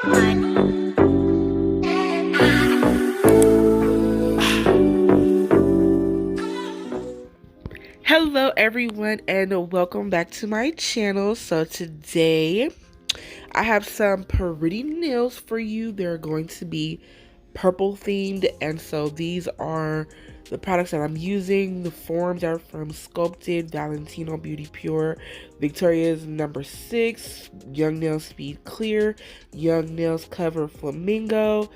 Hello everyone and welcome back to my channel. So today I have some pretty nails for you. They're going to be purple themed, and so these are the products that I'm using. The forms are from Sculpted, Valentino Beauty Pure, Victoria's number 6, Young Nails Speed Clear, Young Nails Cover Flamingo,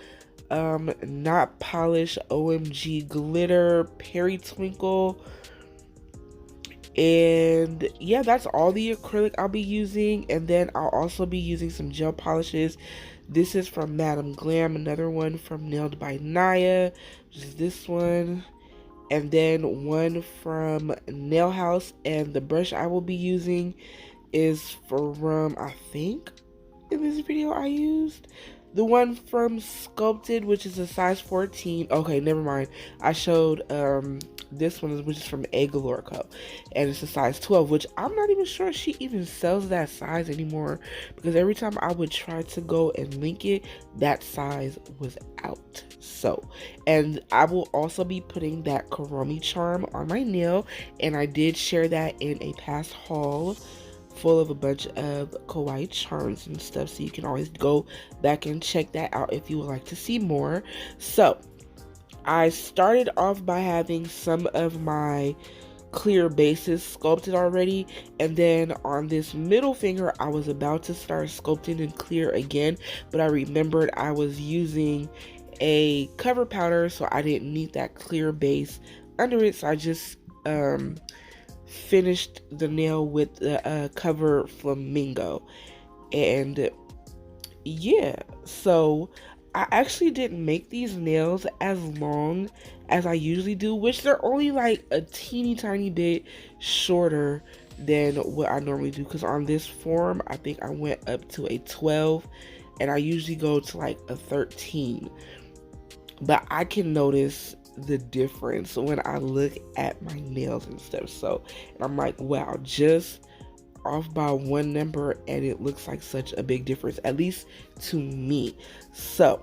Not Polish OMG Glitter, Perry Twinkle. And yeah, that's all the acrylic I'll be using. And then I'll also be using some gel polishes. This is from Madam Glam, another one from Nailed by Naya, which is this one. And then one from Nail House. And the brush I will be using is from, I think in this video I used the one from Sculpted, which is a size 14. Okay, never mind. I showed this one, which is from A Galore Co. And it's a size 12, which I'm not even sure she even sells that size anymore, because every time I would try to go and link it, that size was out. So, and I will also be putting that Kuromi charm on my nail, and I did share that in a past haul full of a bunch of Kawaii charms and stuff, so you can always go back and check that out if you would like to see more. So I started off by having some of my clear bases sculpted already, and then on this middle finger I was about to start sculpting in clear again, but I remembered I was using a cover powder, so I didn't need that clear base under it, so I just finished the nail with the cover flamingo. And yeah, so I actually didn't make these nails as long as I usually do, which they're only like a teeny tiny bit shorter than what I normally do, because on this form I think I went up to a 12 and I usually go to like a 13, but I can notice the difference when I look at my nails and stuff. So, and I'm like, wow, just off by one number and it looks like such a big difference, at least to me. So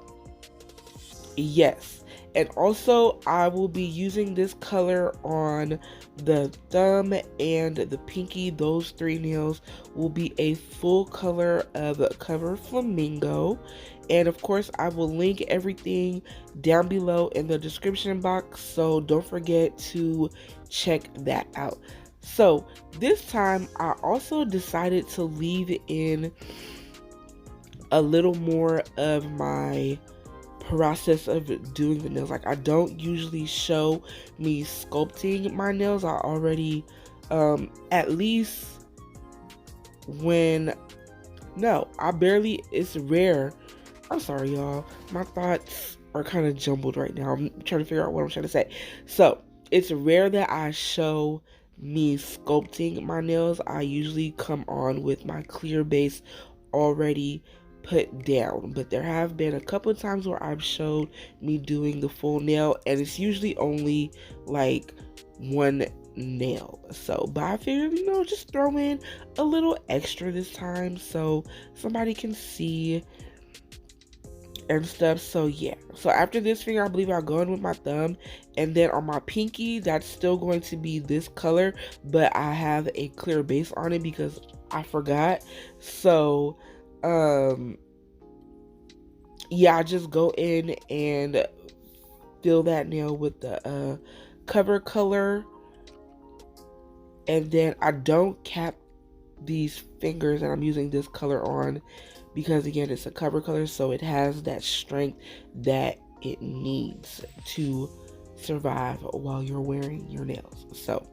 yes, and also I will be using this color on the thumb and the pinky. Those three nails will be a full color of cover flamingo. And of course I will link everything down below in the description box, so don't forget to check that out. So this time I also decided to leave in a little more of my process of doing the nails. Like, I don't usually show me sculpting my nails. I already at least when no, I barely, it's rare. I'm sorry y'all, my thoughts are kind of jumbled right now. I'm trying to figure out what I'm trying to say. So it's rare that I show me sculpting my nails. I usually come on with my clear base already put down, but there have been a couple of times where I've showed me doing the full nail, and it's usually only like one nail. So, but I figured, you know, just throw in a little extra this time so somebody can see and stuff. So yeah, so after this finger I believe I'll go in with my thumb, and then on my pinky that's still going to be this color, but I have a clear base on it because I forgot. So yeah, I just go in and fill that nail with the cover color, and then I don't cap these fingers that I'm using this color on, because again it's a cover color, so it has that strength that it needs to survive while you're wearing your nails. So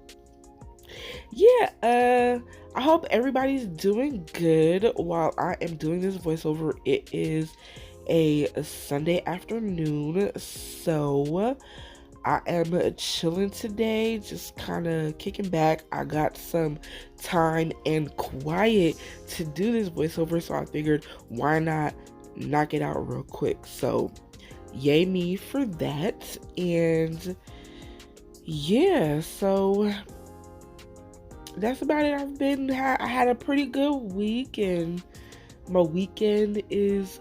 yeah, I hope everybody's doing good while I am doing this voiceover. It is a Sunday afternoon, so I am chilling today, just kind of kicking back. I got some time and quiet to do this voiceover, so I figured why not knock it out real quick. So yay me for that. And yeah, so that's about it. I had a pretty good week, and My weekend is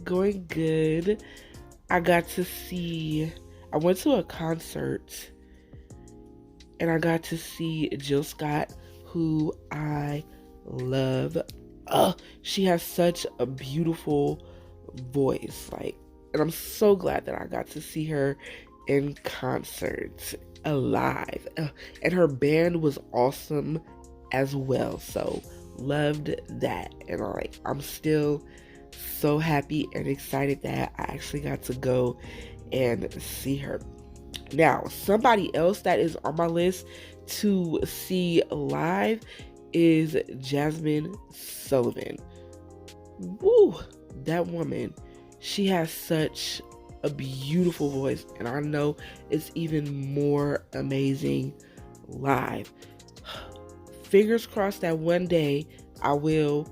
going good. I went to a concert and I got to see Jill Scott, who I love. She has such a beautiful voice, like, and I'm so glad that I got to see her in concert alive. And her band was awesome as well. So loved that. And I'm still so happy and excited that I actually got to go and see her. Now, somebody else that is on my list to see live is Jasmine Sullivan. Woo, that woman, she has such a beautiful voice, and I know it's even more amazing live. Fingers crossed that one day I will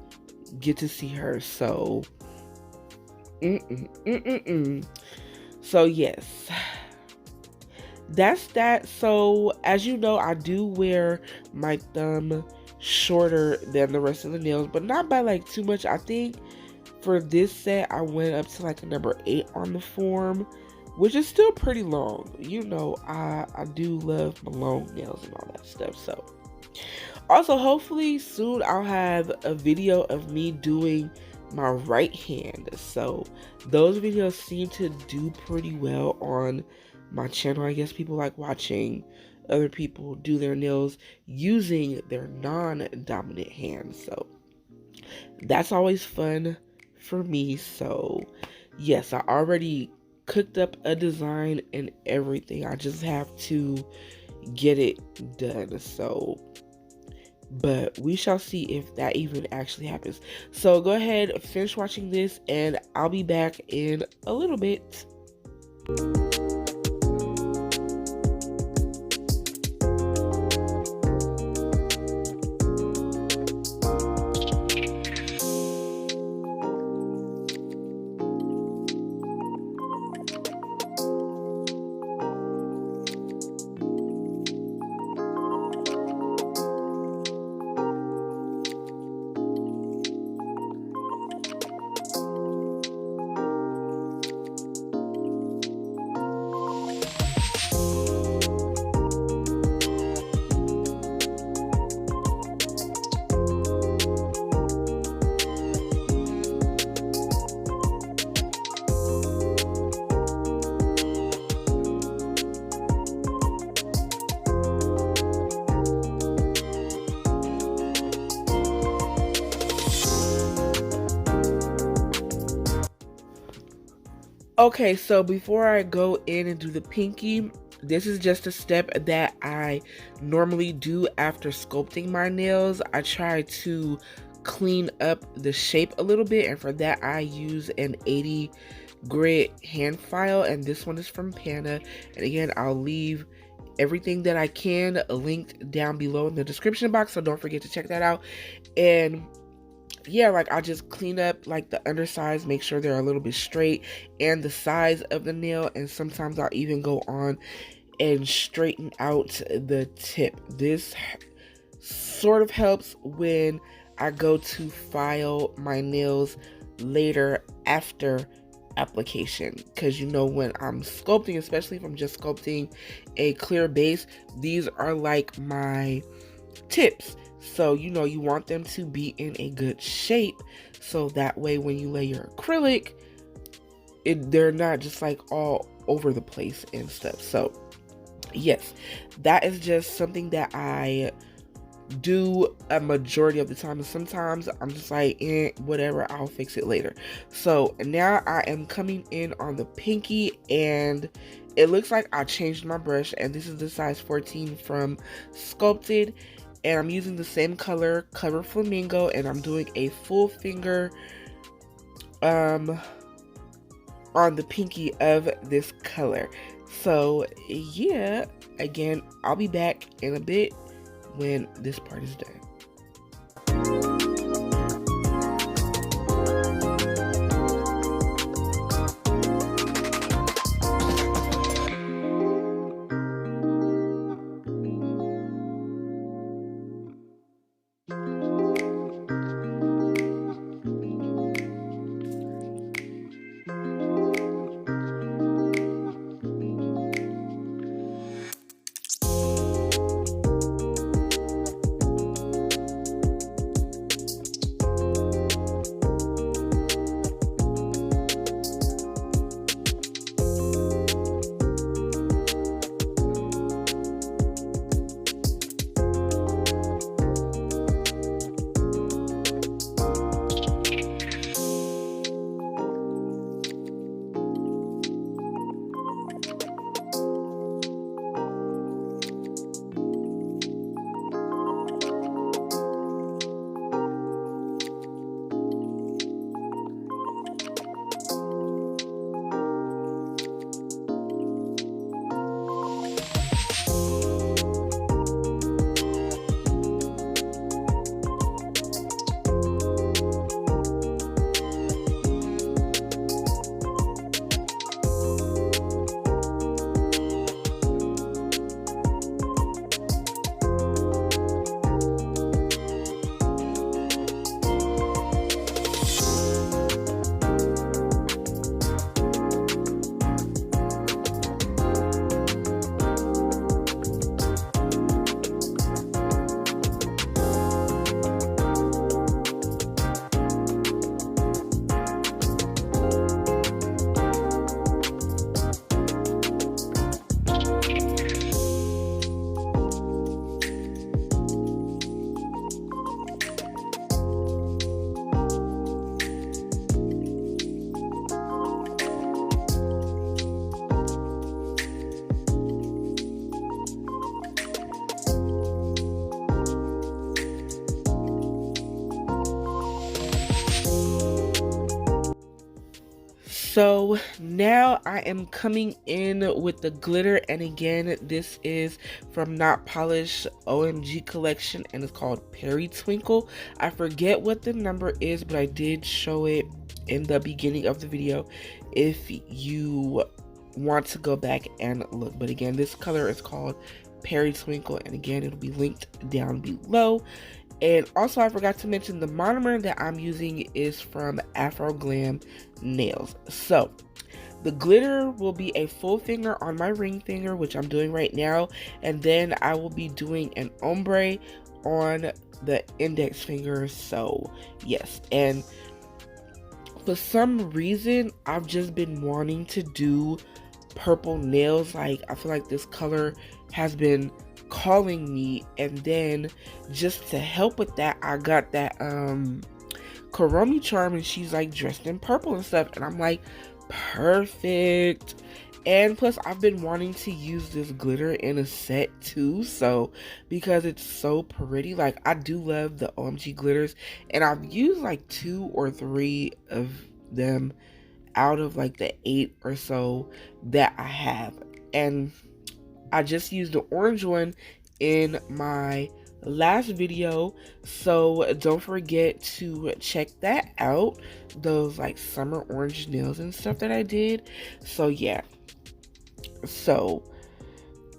get to see her. So, so yes, that's that. So as you know, I do wear my thumb shorter than the rest of the nails, but not by like too much. I think for this set I went up to like a number 8 on the form, which is still pretty long. You know, I do love my long nails and all that stuff. So also, hopefully soon I'll have a video of me doing my right hand. So those videos seem to do pretty well on my channel. I guess people like watching other people do their nails using their non-dominant hand. So that's always fun for me. So yes, I already cooked up a design and everything. I just have to get it done. So but we shall see if that even actually happens. So go ahead, finish watching this, and I'll be back in a little bit. Okay, so before I go in and do the pinky, this is just a step that I normally do after sculpting my nails. I try to clean up the shape a little bit, and for that I use an 80 grit hand file, and this one is from Pana. And again, I'll leave everything that I can linked down below in the description box, so don't forget to check that out. And yeah, like I just clean up like the undersides, make sure they're a little bit straight, and the size of the nail, and sometimes I'll even go on and straighten out the tip. This sort of helps when I go to file my nails later after application, because you know, when I'm sculpting, especially if I'm just sculpting a clear base, these are like my tips. So, you know, you want them to be in a good shape, so that way when you lay your acrylic, they're not just like all over the place and stuff. So, yes, that is just something that I do a majority of the time. And sometimes I'm just like, whatever, I'll fix it later. So, now I am coming in on the pinky, and it looks like I changed my brush, and this is the size 14 from Sculpted. And I'm using the same color, Cover Flamingo, and I'm doing a full finger on the pinky of this color. So yeah, again, I'll be back in a bit when this part is done. So now I am coming in with the glitter, and again, this is from Not Polish OMG collection, and it's called Perry Twinkle. I forget what the number is, but I did show it in the beginning of the video if you want to go back and look. But again, this color is called Perry Twinkle, and again, it'll be linked down below. And also, I forgot to mention the monomer that I'm using is from Afro Glam Nails. So the glitter will be a full finger on my ring finger, which I'm doing right now, and then I will be doing an ombre on the index finger. So yes, and for some reason I've just been wanting to do purple nails. Like, I feel like this color has been calling me, and then just to help with that, I got that Kuromi charm, and she's like dressed in purple and stuff, and I'm like, perfect. And plus, I've been wanting to use this glitter in a set too, so because it's so pretty. Like, I do love the OMG glitters, and I've used like 2 or 3 of them out of like the 8 or so that I have, and I just used the orange one in my last video, so don't forget to check that out, those like summer orange nails and stuff that I did. So yeah, so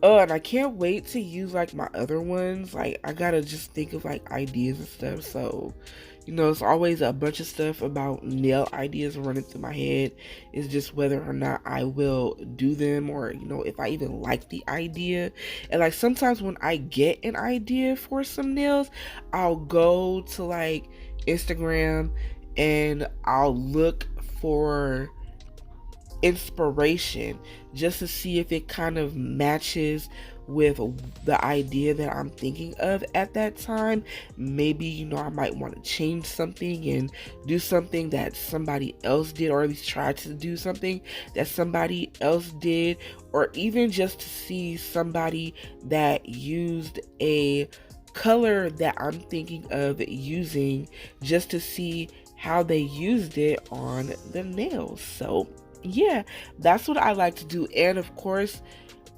and I can't wait to use like my other ones. Like, I gotta just think of like ideas and stuff. So, you know, it's always a bunch of stuff about nail ideas running through my head. It's just whether or not I will do them, or, you know, if I even like the idea. And like, sometimes when I get an idea for some nails, I'll go to like Instagram and I'll look for inspiration just to see if it kind of matches with the idea that I'm thinking of at that time. Maybe, you know, I might want to change something and do something that somebody else did, or at least try to do something that somebody else did, or even just to see somebody that used a color that I'm thinking of using, just to see how they used it on the nails. So yeah, that's what I like to do. And of course,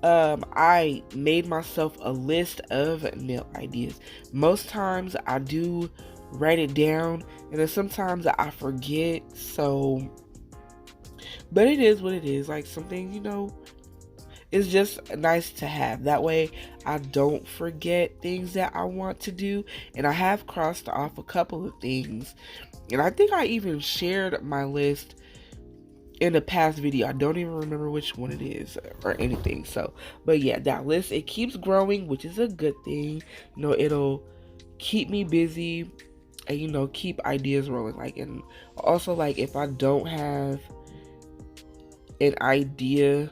I made myself a list of nail ideas. Most times I do write it down, and then sometimes I forget. So, but it is what it is. Like, something, you know, it's just nice to have. That way I don't forget things that I want to do. And I have crossed off a couple of things, and I think I even shared my list in a past video. I don't even remember which one it is or anything. So, but yeah, that list, it keeps growing, which is a good thing. You know, it'll keep me busy and, you know, keep ideas rolling. Like, and also, like, if I don't have an idea,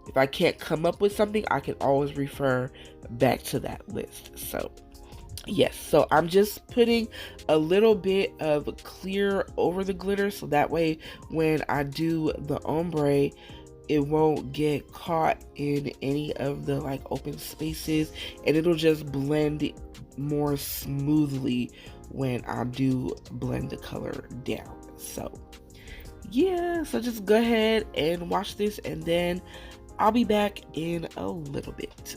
if I can't come up with something, I can always refer back to that list. So yes, so I'm just putting a little bit of clear over the glitter, so that way when I do the ombre, it won't get caught in any of the like open spaces, and it'll just blend more smoothly when I do blend the color down. So yeah, so just go ahead and watch this, and then I'll be back in a little bit.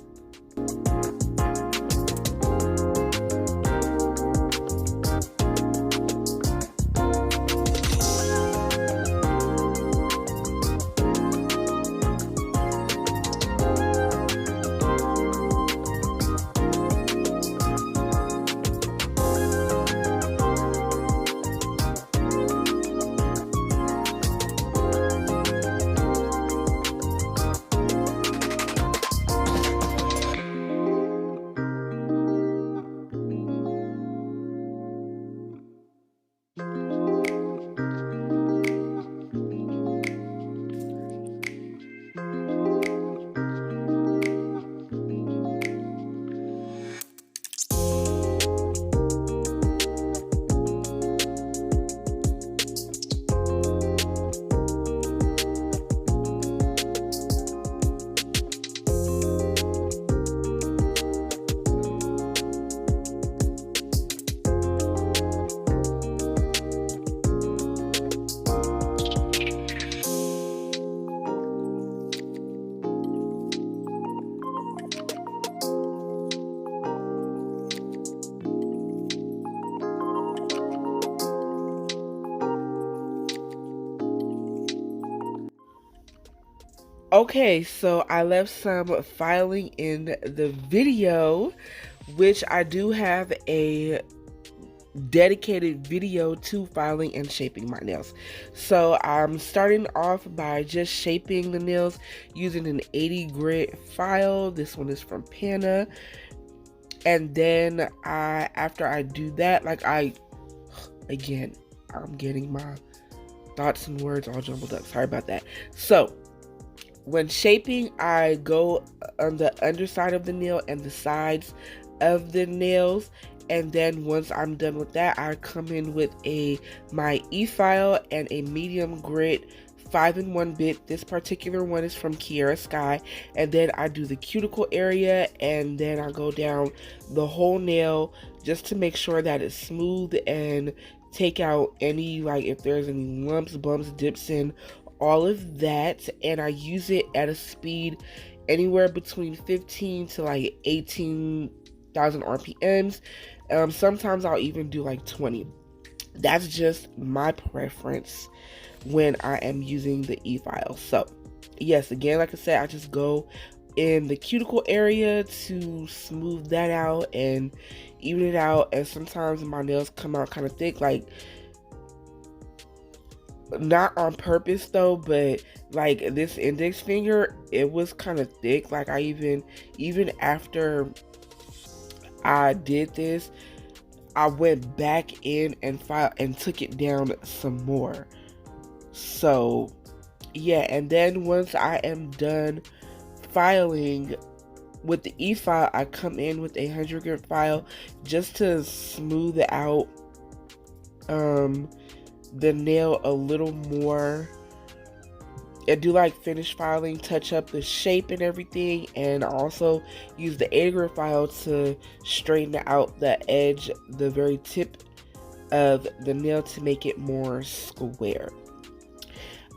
Okay, so I left some filing in the video, which I do have a dedicated video to filing and shaping my nails. So I'm starting off by just shaping the nails using an 80 grit file. This one is from Pana. And then after I do that, again, I'm getting my thoughts and words all jumbled up. Sorry about that. So when shaping, I go on the underside of the nail and the sides of the nails, and then once I'm done with that, I come in with my e-file and a medium grit 5-in-1 bit. This particular one is from Kiara Sky, and then I do the cuticle area, and then I go down the whole nail just to make sure that it's smooth and take out any, like, if there's any lumps, bumps, dips in, all of that. And I use it at a speed anywhere between 15 to like 18,000 RPMs. Sometimes I'll even do like 20. That's just my preference when I am using the e-file. So yes, again, like I said, I just go in the cuticle area to smooth that out and even it out. And sometimes my nails come out kind of thick, like, not on purpose though, but like this index finger, it was kind of thick. Like I even after I did this, I went back in and filed and took it down some more. So yeah, and then once I am done filing with the e-file, I come in with a 100 grit file just to smooth out the nail a little more. I do like finish filing, touch up the shape and everything, and also use the 80 grit file to straighten out the edge, the very tip of the nail, to make it more square.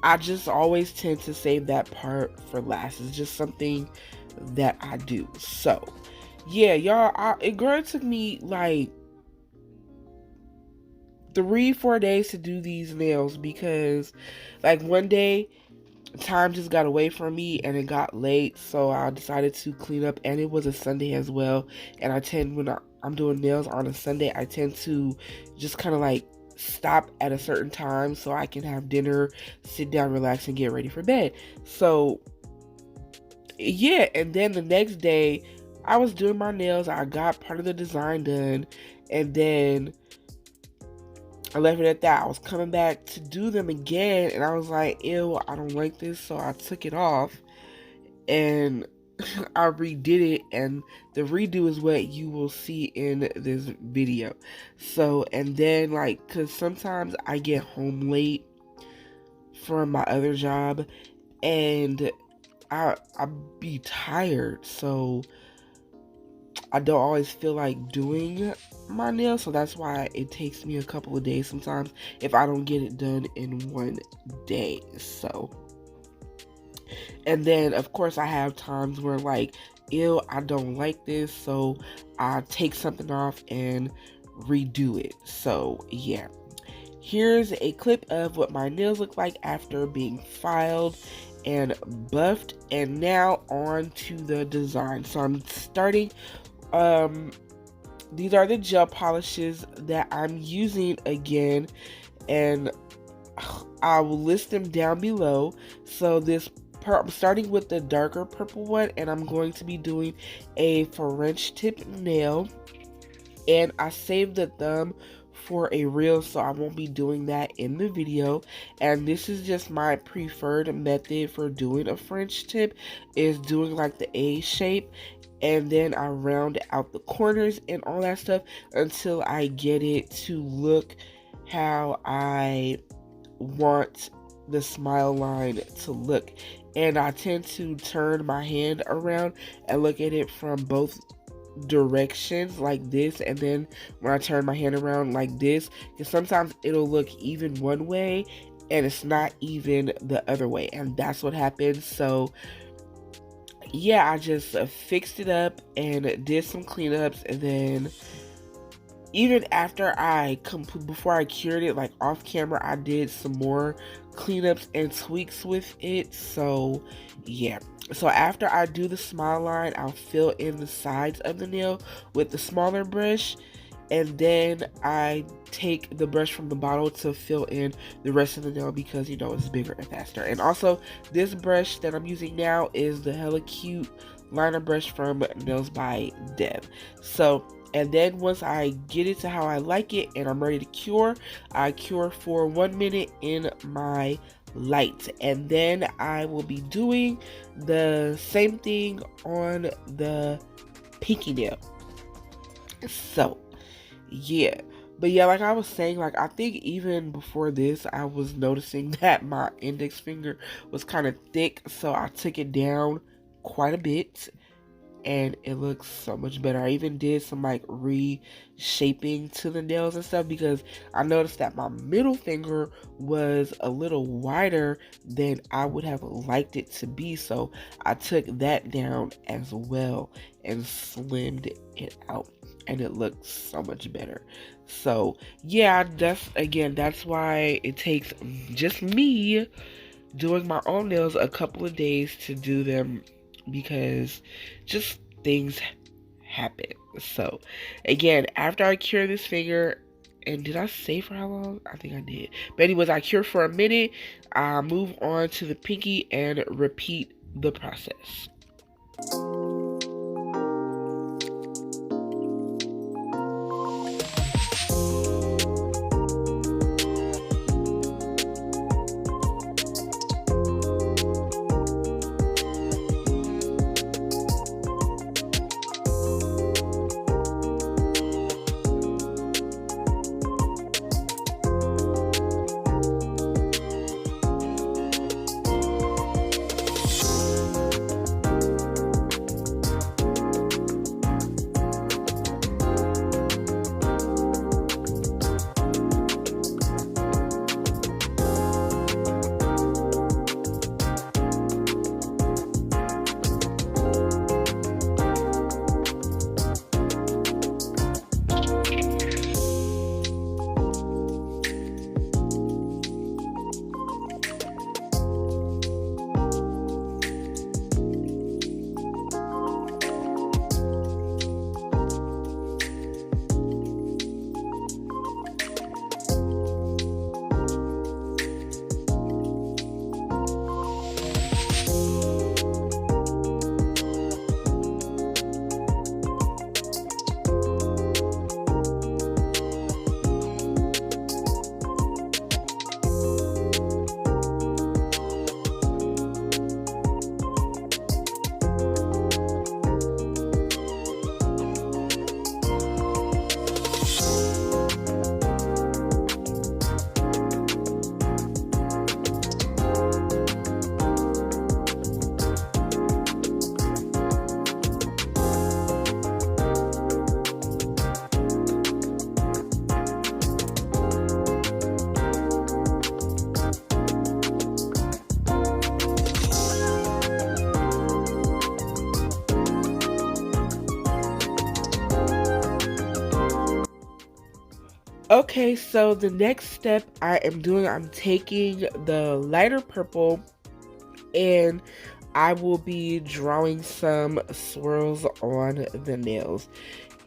I just always tend to save that part for last. It's just something that I do. So yeah, y'all, it took me like 3-4 days to do these nails, because like one day time just got away from me and it got late, so I decided to clean up, and it was a Sunday as well. And when I'm doing nails on a Sunday, I tend to just kind of like stop at a certain time so I can have dinner, sit down, relax, and get ready for bed. So yeah, and then the next day I was doing my nails, I got part of the design done, and then I left it at that. I was coming back to do them again, and I was like, ew, I don't like this, so I took it off, and I redid it, and the redo is what you will see in this video. So, and then, like, because sometimes I get home late from my other job, and I be tired, so I don't always feel like doing my nails, so that's why it takes me a couple of days sometimes if I don't get it done in one day. So, and then of course I have times where like, ew, I don't like this, so I take something off and redo it. So yeah, here's a clip of what my nails look like after being filed and buffed, and now on to the design. So I'm starting, these are the gel polishes that I'm using again, and I will list them down below. So I'm starting with the darker purple one, and I'm going to be doing a French tip nail, and I saved the thumb for a reel, so I won't be doing that in the video. And this is just my preferred method for doing a French tip, is doing like the A shape, and then I round out the corners and all that stuff until I get it to look how I want the smile line to look. And I tend to turn my hand around and look at it from both directions like this, and then when I turn my hand around like this, because sometimes it'll look even one way and it's not even the other way, and that's what happens. So yeah, I just fixed it up and did some cleanups, and then even after before I cured it, like off camera, I did some more cleanups and tweaks with it. So yeah. So after I do the smile line, I'll fill in the sides of the nail with the smaller brush, and then I take the brush from the bottle to fill in the rest of the nail because, you know, it's bigger and faster. And also, this brush that I'm using now is the Hella Cute liner brush from Nails by Deb. So, and then once I get it to how I like it and I'm ready to cure, I cure for 1 minute in my light, and then I will be doing the same thing on the pinky nail. So yeah, but yeah, like I was saying, like I think even before this I was noticing that my index finger was kind of thick, so I took it down quite a bit and it looks so much better. I even did some like reshaping to the nails and stuff because I noticed that my middle finger was a little wider than I would have liked it to be, so I took that down as well and slimmed it out, and it looks so much better. So yeah, that's why it takes just me doing my own nails a couple of days to do them, because just things happen. So again, after I cure this finger, and did I say for how long? I think I did. But anyways, I cure for a minute, I move on to the pinky and repeat the process. Okay, so the next step I'm taking the lighter purple and I will be drawing some swirls on the nails.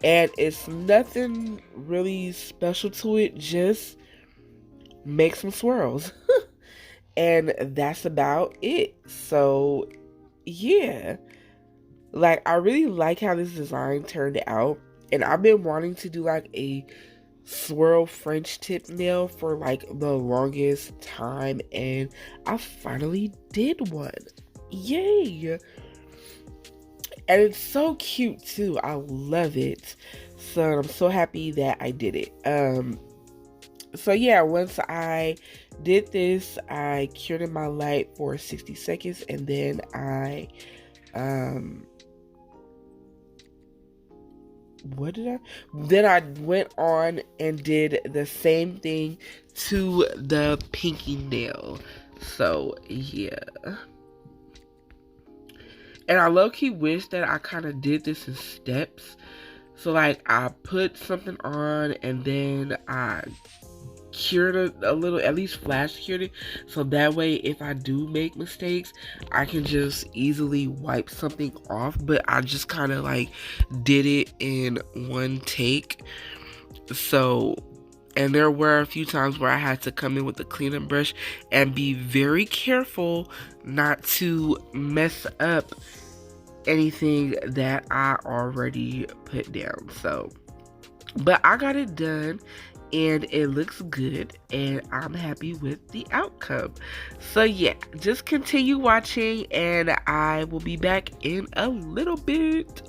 And it's nothing really special to it, just make some swirls. And that's about it. So, yeah. Like, I really like how this design turned out. And I've been wanting to do like a swirl French tip nail for like the longest time, and I finally did one. Yay! And it's so cute too. I love it. So I'm so happy that I did it. So yeah, once I did this, I cured in my light for 60 seconds, and then I then I went on and did the same thing to the pinky nail. So yeah. And I low-key wish that I kind of did this in steps, So like I put something on and then I cured it a little, at least flash cured it, so that way if I do make mistakes I can just easily wipe something off. But I just kind of like did it in one take. So, and there were a few times where I had to come in with the cleanup brush and be very careful not to mess up anything that I already put down. So, but I got it done and it looks good and I'm happy with the outcome. So yeah, just continue watching and I will be back in a little bit.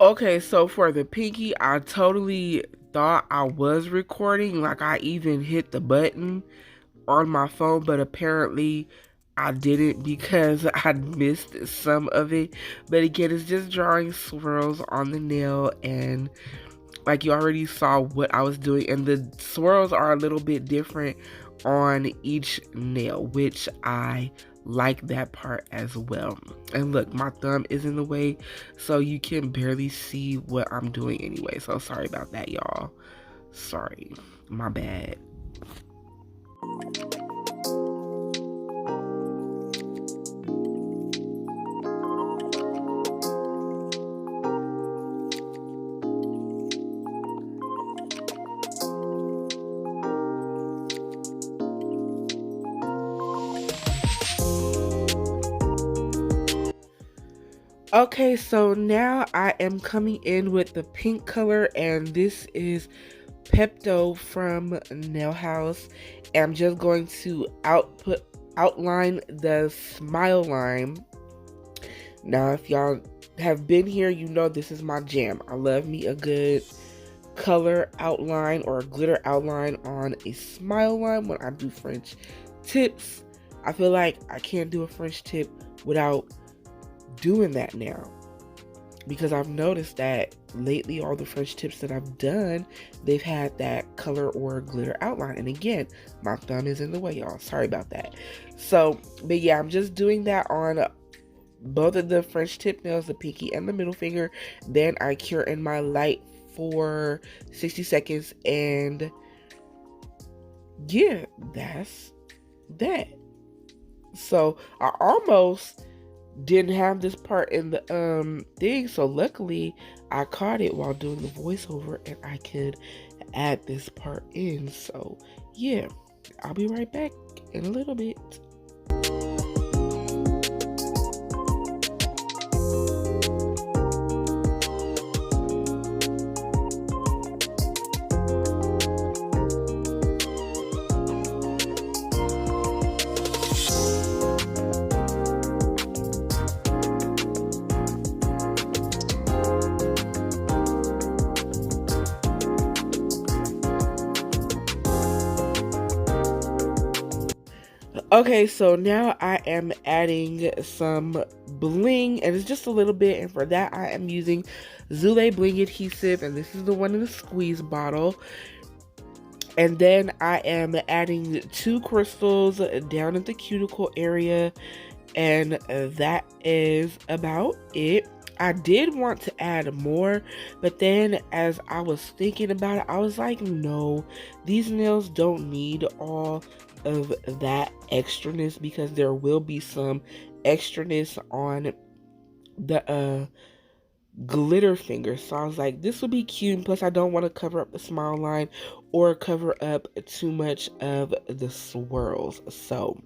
Okay, so for the pinky, I totally thought I was recording. Like I even hit the button on my phone, but apparently I didn't because I missed some of it. But again, it's just drawing swirls on the nail, and like you already saw what I was doing, and the swirls are a little bit different on each nail, which I like that part as well. And look, my thumb is in the way, so you can barely see what I'm doing anyway. So sorry about that, y'all. Sorry, my bad. Okay, so now I am coming in with the pink color, and this is Pepto from Nail House. And I'm just going to outline the smile line. Now, if y'all have been here, you know this is my jam. I love me a good color outline or a glitter outline on a smile line when I do French tips. I feel like I can't do a French tip without doing that now, because I've noticed that lately all the French tips that I've done, they've had that color or glitter outline. And again, my thumb is in the way, y'all. Sorry about that. So, but yeah, I'm just doing that on both of the French tip nails, the pinky and the middle finger. Then I cure in my light for 60 seconds, and yeah, that's that. So I almost didn't have this part in the thing, so luckily I caught it while doing the voiceover and I could add this part in. So yeah, I'll be right back in a little bit. Okay, so now I am adding some bling, and it's just a little bit, and for that I am using Zulay bling adhesive, and this is the one in the squeeze bottle. And then I am adding 2 crystals down at the cuticle area, and that is about it. I did want to add more, but then as I was thinking about it, I was like, no, these nails don't need all of that extraness, because there will be some extraness on the glitter finger. So I was like, this would be cute, and plus I don't want to cover up the smile line or cover up too much of the swirls. So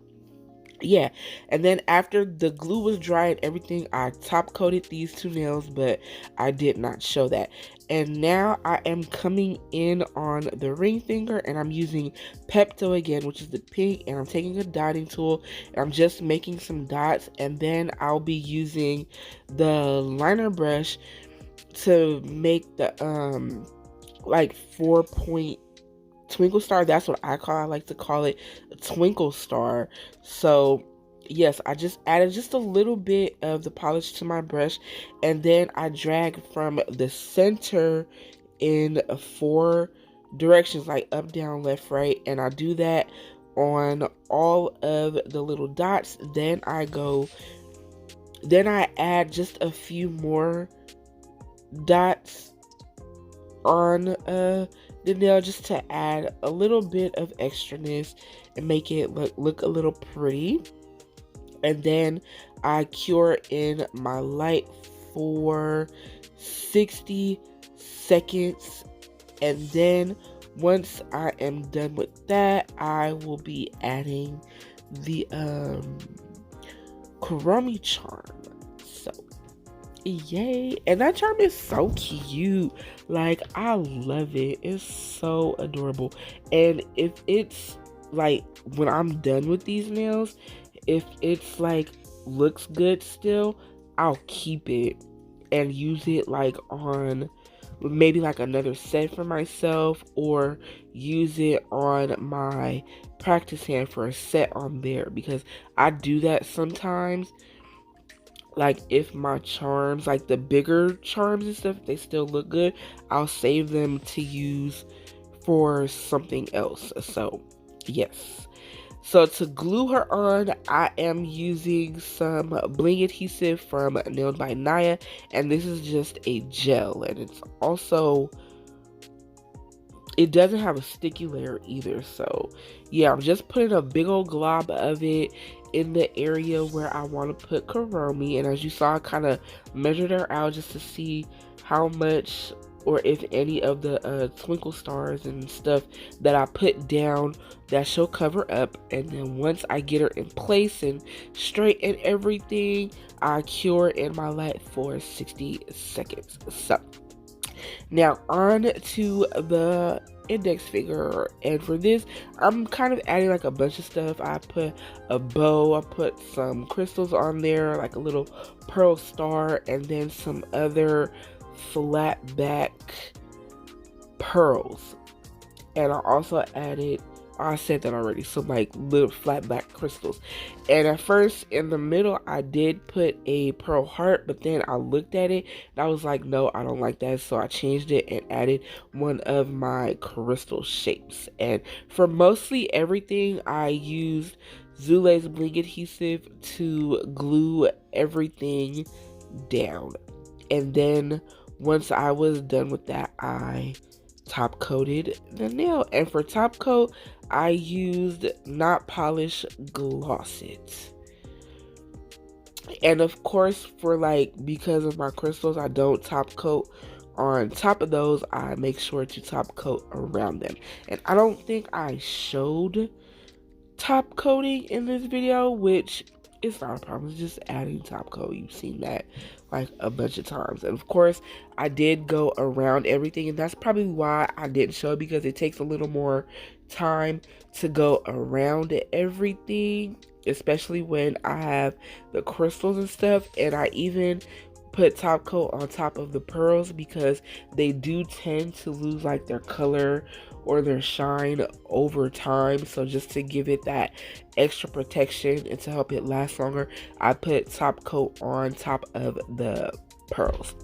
yeah, and then after the glue was dry and everything, I top coated these 2 nails, but I did not show that. And now I am coming in on the ring finger, and I'm using Pepto again, which is the pink, and I'm taking a dotting tool and I'm just making some dots, and then I'll be using the liner brush to make the like 4-point twinkle star. That's what I like to call it, a twinkle star. So yes, I just added just a little bit of the polish to my brush, and then I drag from the center in 4 directions, like up, down, left, right, and I do that on all of the little dots. Then I add just a few more dots on the nail, just to add a little bit of extraness and make it look a little pretty. And then I cure in my light for 60 seconds, and then once I am done with that, I will be adding the Kuromi charm. So yay. And that charm is so cute. Like, I love it. It's so adorable. And if it's like, when I'm done with these nails, if it's like looks good still, I'll keep it and use it like on maybe like another set for myself, or use it on my practice hand for a set on there, because I do that sometimes. Like, if my charms, like the bigger charms and stuff, they still look good, I'll save them to use for something else. So yes. So to glue her on, I am using some bling adhesive from Nailed by Naya, and this is just a gel, and it's also, it doesn't have a sticky layer either. So yeah, I'm just putting a big old glob of it in the area where I want to put Kuromi. And as you saw, I kind of measured her out just to see how much, or if any of the twinkle stars and stuff that I put down, that she'll cover up. And then once I get her in place and straight and everything, I cure in my light for 60 seconds. So now on to the index finger, and for this I'm kind of adding like a bunch of stuff. I put a bow, I put some crystals on there, like a little pearl star, and then some other flat back pearls. And I also added, I said that already, some like little flat back crystals. And at first in the middle I did put a pearl heart, but then I looked at it and I was like, no, I don't like that. So I changed it and added one of my crystal shapes. And for mostly everything, I used Zulay's bling adhesive to glue everything down. And then once I was done with that, I top coated the nail. And for top coat, I used Not Polish Gloss It. And of course, for like, because of my crystals, I don't top coat on top of those. I make sure to top coat around them. And I don't think I showed top coating in this video, which is not a problem. It's just adding top coat. You've seen that like a bunch of times. And of course, I did go around everything, and that's probably why I didn't show it, because it takes a little more time to go around everything, especially when I have the crystals and stuff. And I even put top coat on top of the pearls because they do tend to lose like their color or their shine over time. So just to give it that extra protection and to help it last longer, I put top coat on top of the pearls.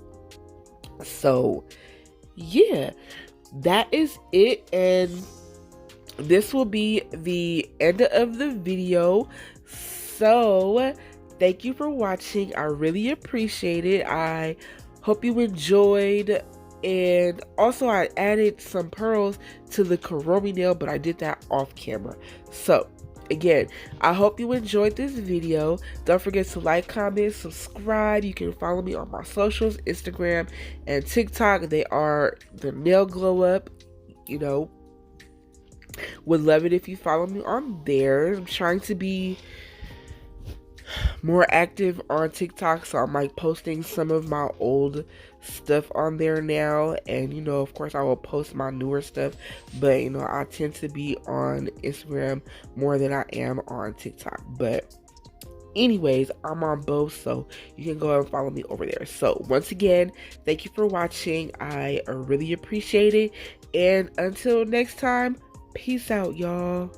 So yeah, that is it, and this will be the end of the video. So thank you for watching. I really appreciate it. I hope you enjoyed. And also I added some pearls to the Kuromi nail, but I did that off camera. So again, I hope you enjoyed this video. Don't forget to like, comment, subscribe. You can follow me on my socials, Instagram and TikTok. They are the Nail Glow Up. You know, would love it if you follow me on there. I'm trying to be more active on TikTok, so I'm like posting some of my old stuff on there now, and you know, of course I will post my newer stuff, but you know, I tend to be on Instagram more than I am on TikTok. But anyways, I'm on both, so you can go and follow me over there. So once again, thank you for watching. I really appreciate it, and until next time, peace out, y'all.